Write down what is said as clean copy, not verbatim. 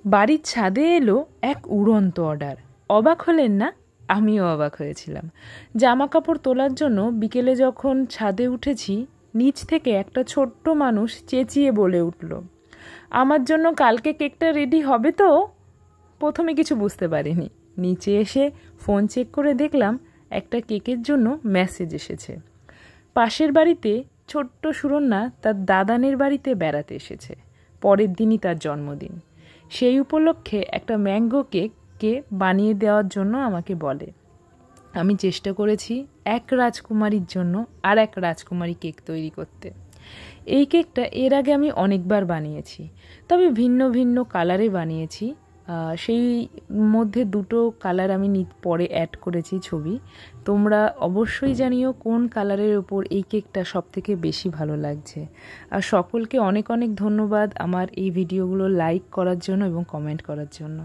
বাড়ির ছাদে এলো এক উড়ন্ত অর্ডার। অবাক হলেন না? আমিও অবাক হয়েছিলাম। জামা কাপড় তোলার জন্য বিকেলে যখন ছাদে উঠেছি, নিচ থেকে একটা ছোট্ট মানুষ চেঁচিয়ে বলে উঠল, আমার জন্য কালকে কেকটা রেডি হবে তো? প্রথমে কিছু বুঝতে পারিনি। নিচে এসে ফোন চেক করে দেখলাম একটা কেকের জন্য মেসেজ এসেছে। পাশের বাড়িতে ছোট্ট সুরন্যা তার দাদানের বাড়িতে বেড়াতে এসেছে। পরের দিনই তার জন্মদিন। সেই উপলক্ষে একটা ম্যাঙ্গো কেককে বানিয়ে দেওয়ার জন্য আমাকে বলে। আমি চেষ্টা করেছি এক রাজকুমারীর জন্য আর এক রাজকুমারী কেক তৈরি করতে। এই কেকটা এর আগে আমি অনেকবার বানিয়েছি, তবে ভিন্ন ভিন্ন কালারে বানিয়েছি। সেই মধ্যে দুটো কালার আমি পরে অ্যাড করেছি ছবি। তোমরা অবশ্যই জানিও কোন কালারের ওপর এই কেকটা সবথেকে বেশি ভালো লাগছে। আর সকলকে অনেক অনেক ধন্যবাদ আমার এই ভিডিওগুলো লাইক করার জন্য এবং কমেন্ট করার জন্য।